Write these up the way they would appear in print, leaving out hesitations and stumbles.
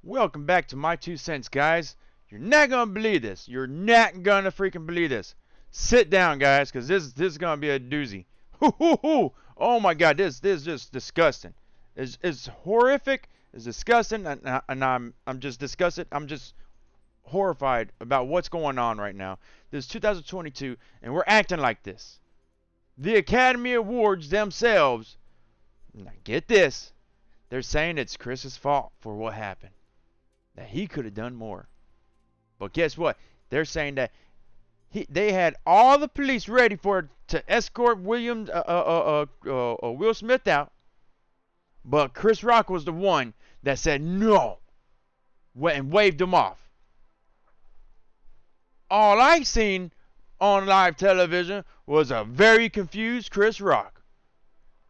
Welcome back to my 2 cents, guys. You're not gonna believe this. You're not gonna freaking believe this. Sit down, guys, because this is gonna be a doozy. Hoo hoo hoo! Oh my God, this is just disgusting. It's horrific. It's disgusting, and I'm just disgusted. I'm just horrified about what's going on right now. This is 2022, and we're acting like this. The Academy Awards themselves. Now get this. They're saying it's Chris's fault for what happened. That he could have done more. But guess what? They're saying that they had all the police ready to escort Will Smith out, but Chris Rock was the one that said no, and waved him off. All I seen on live television was a very confused Chris Rock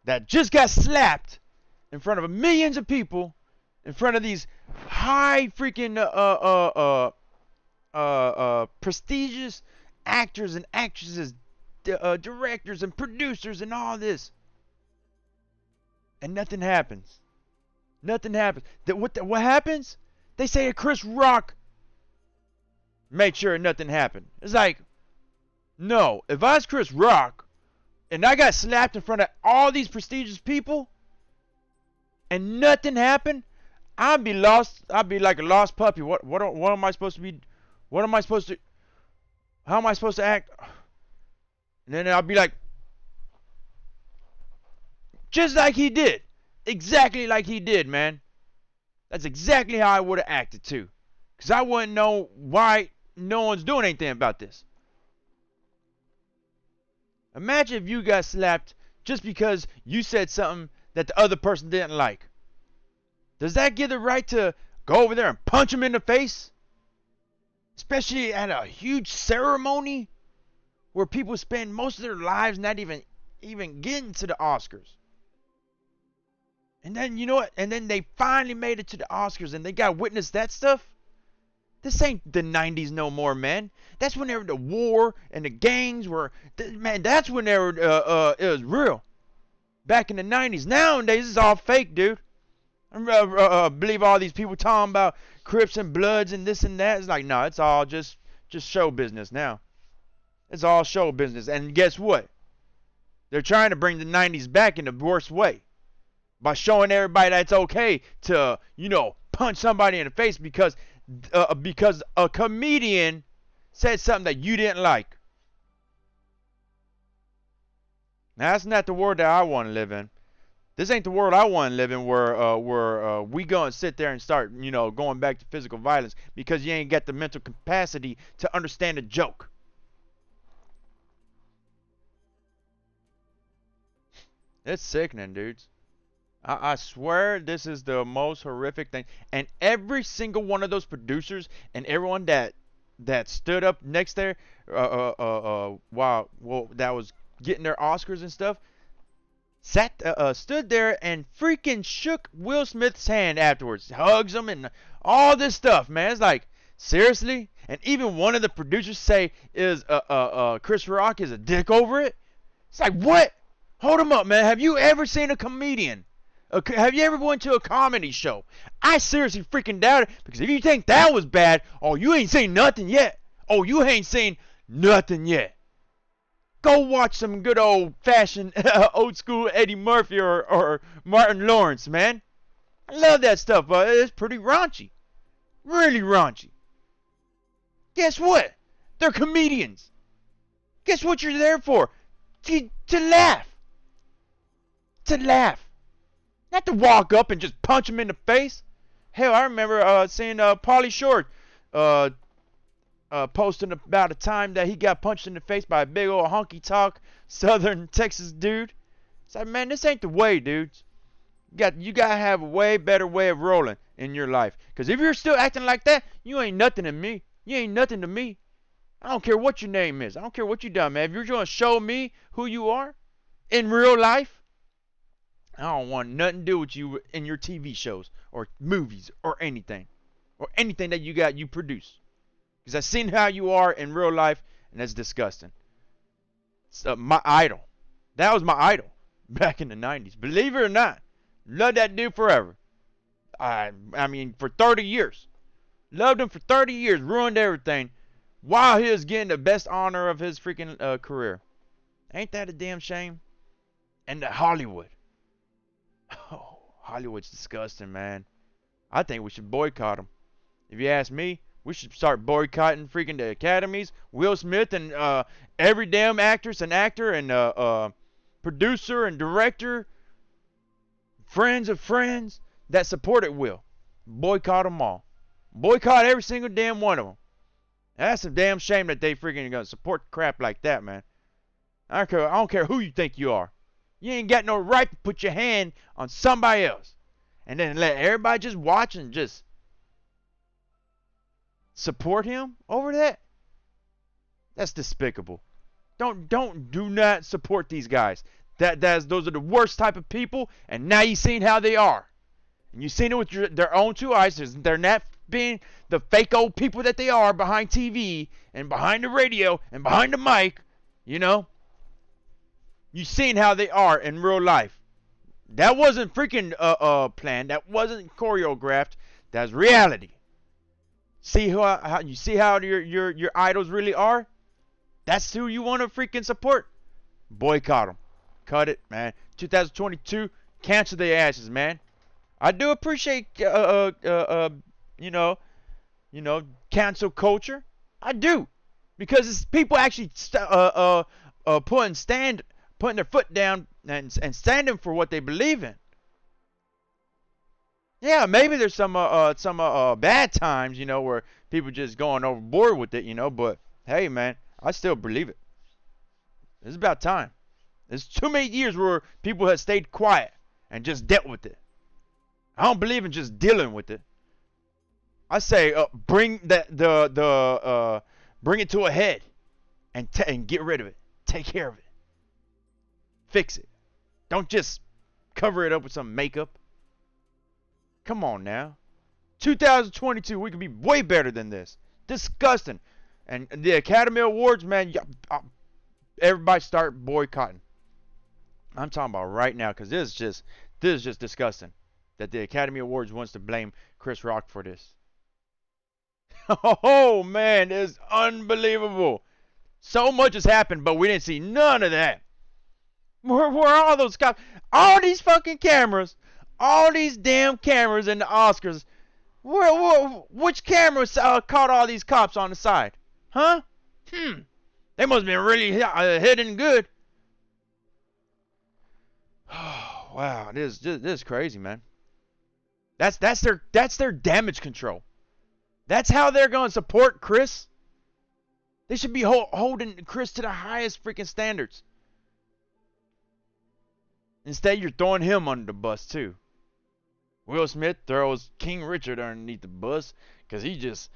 that just got slapped in front of millions of people, in front of these high freaking prestigious actors and actresses, directors and producers and all this, and nothing happens. Nothing happens. What happens? They say that Chris Rock made sure nothing happened. It's like, no, if I was Chris Rock and I got slapped in front of all these prestigious people and nothing happened, I'd be lost. I'd be like a lost puppy. What am I supposed to be? What am I supposed to? How am I supposed to act? And then I'll be like, just like he did, exactly like he did, man. That's exactly how I would have acted too, cause I wouldn't know why no one's doing anything about this. Imagine if you got slapped just because you said something that the other person didn't like. Does that give the right to go over there and punch him in the face? Especially at a huge ceremony where people spend most of their lives not even getting to the Oscars. And then, you know what? And then they finally made it to the Oscars and they got to witness that stuff. This ain't the 90s no more, man. That's whenever the war and the gangs were, man, that's whenever it was real. Back in the 90s. Nowadays, it's all fake, dude. I believe all these people talking about Crips and Bloods and this and that. It's like, no, it's all just show business now. It's all show business. And guess what? They're trying to bring the 90s back in the worst way. By showing everybody that it's okay to, punch somebody in the face because a comedian said something that you didn't like. Now, that's not the world that I want to live in. This ain't the world I want to live in where we go and sit there and start, going back to physical violence because you ain't got the mental capacity to understand a joke. It's sickening, dudes. I swear this is the most horrific thing. And every single one of those producers and everyone that stood up next there while that was getting their Oscars and stuff, stood there and freaking shook Will Smith's hand afterwards, hugs him and all this stuff, man. It's like, seriously? And even one of the producers say is Chris Rock is a dick over it. It's like, what? Hold him up, man. Have you ever seen a comedian? Have you ever went to a comedy show? I seriously freaking doubt it, because if you think that was bad, oh, you ain't seen nothing yet. Oh, you ain't seen nothing yet. Go watch some good old-fashioned, old-school Eddie Murphy or Martin Lawrence, man. I love that stuff, but it's pretty raunchy. Really raunchy. Guess what? They're comedians. Guess what you're there for? To laugh. To laugh. Not to walk up and just punch him in the face. Hell, I remember seeing Pauly Shore posting about a time that he got punched in the face by a big old honky-tonk Southern Texas dude. It's like, man, this ain't the way, dudes. You gotta have a way better way of rolling in your life. Because if you're still acting like that, you ain't nothing to me. You ain't nothing to me. I don't care what your name is. I don't care what you done, man. If you're going to show me who you are in real life, I don't want nothing to do with you in your TV shows or movies or anything that you produce. Because I've seen how you are in real life, and that's disgusting. So, my idol. That was my idol back in the 90s. Believe it or not. Love that dude forever. I mean, for 30 years. Loved him for 30 years. Ruined everything while he was getting the best honor of his freaking career. Ain't that a damn shame? And the Hollywood. Oh, Hollywood's disgusting, man. I think we should boycott them. If you ask me, we should start boycotting freaking the academies. Will Smith and every damn actress and actor and producer and director, friends of friends that supported Will. Boycott them all. Boycott every single damn one of them. That's a damn shame that they freaking gonna support crap like that, man. I don't care who you think you are. You ain't got no right to put your hand on somebody else. And then let everybody just watch and just support him over that. That's despicable. Do not support these guys. Those are the worst type of people, and now you've seen how they are. And you've seen it with their own two eyes. They're not being the fake old people that they are behind TV and behind the radio and behind the mic, you know. You've seen how they are in real life. That wasn't freaking planned. That wasn't choreographed. That's reality. See how you see how your idols really are? That's who you want to freaking support. Boycott them. Cut it, man. 2022, cancel their asses, man. I do appreciate you know, cancel culture. I do, because it's people actually putting their foot down and standing for what they believe in. Yeah, maybe there's some bad times, you know, where people just going overboard with it, you know. But hey, man, I still believe it. It's about time. There's too many years where people have stayed quiet and just dealt with it. I don't believe in just dealing with it. I say bring bring it to a head and get rid of it. Take care of it. Fix it. Don't just cover it up with some makeup. Come on now. 2022, we could be way better than this. Disgusting. And the Academy Awards, man, everybody start boycotting. I'm talking about right now, because this is just disgusting that the Academy Awards wants to blame Chris Rock for this. Oh man, it's unbelievable. So much has happened, but we didn't see none of that. Where are all those cops? All these fucking cameras, all these damn cameras in the Oscars. Which cameras caught all these cops on the side? Huh? They must have been really hidden good. Oh, wow, this is crazy, man. That's their damage control. That's how they're going to support Chris. They should be holding Chris to the highest freaking standards. Instead, you're throwing him under the bus too. Will Smith throws King Richard underneath the bus because he just,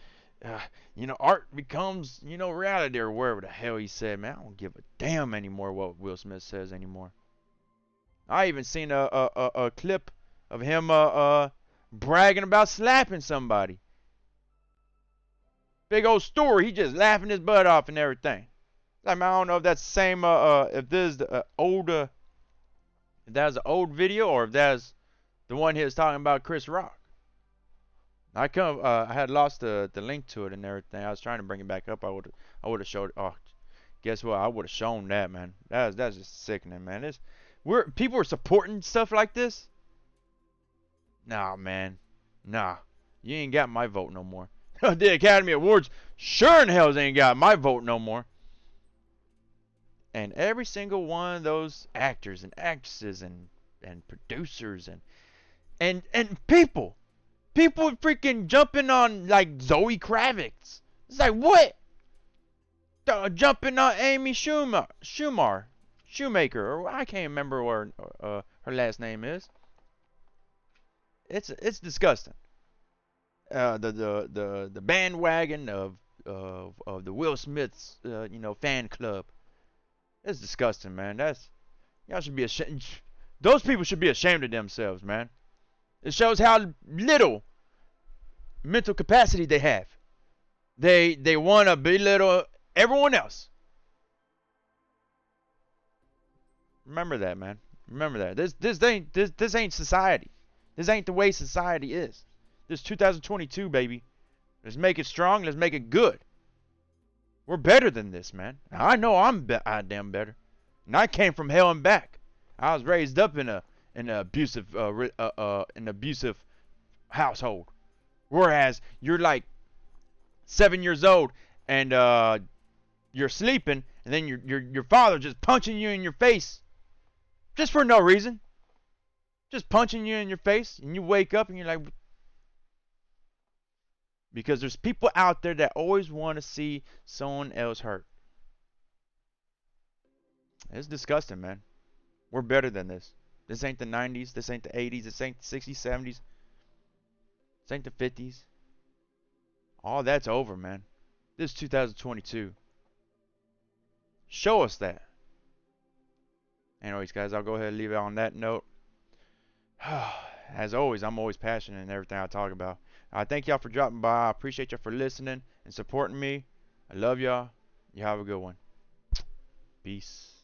art becomes, reality, or wherever the hell he said. Man, I don't give a damn anymore what Will Smith says anymore. I even seen a clip of him bragging about slapping somebody. Big old story. He just laughing his butt off and everything. I don't know if that's the same. If this is the old, if that's an old video, or if that's the one he was talking about Chris Rock. I had lost the link to it and everything. I was trying to bring it back up. I would have showed. Oh, guess what? I would have shown that, man. That's just sickening, man. People are supporting stuff like this. Nah, man. Nah, you ain't got my vote no more. The Academy Awards sure in hell ain't got my vote no more. And every single one of those actors and actresses and producers and people freaking jumping on like Zoe Kravitz. It's like, what? Jumping on Amy Schumacher, or I can't remember what her last name is. It's disgusting. The bandwagon of the Will Smith's fan club. It's disgusting, man. Y'all should be ashamed. Those people should be ashamed of themselves, man. It shows how little mental capacity they have. They want to belittle everyone else. Remember that, man. Remember that. This ain't society. This ain't the way society is. This 2022, baby. Let's make it strong. Let's make it good. We're better than this, man. Now, I know I damn better. And I came from hell and back. I was raised up in an abusive household. Whereas you're like 7 years old and you're sleeping, and then your father just punching you in your face, just for no reason, just punching you in your face, and you wake up and you're like, because there's people out there that always want to see someone else hurt. It's disgusting, man. We're better than this. This ain't the 90s. This ain't the 80s. This ain't the 60s, 70s. This ain't the 50s. All that's over, man. This is 2022. Show us that. Anyways, guys, I'll go ahead and leave it on that note. As always, I'm always passionate in everything I talk about. I thank y'all for dropping by. I appreciate y'all for listening and supporting me. I love y'all. You have a good one. Peace.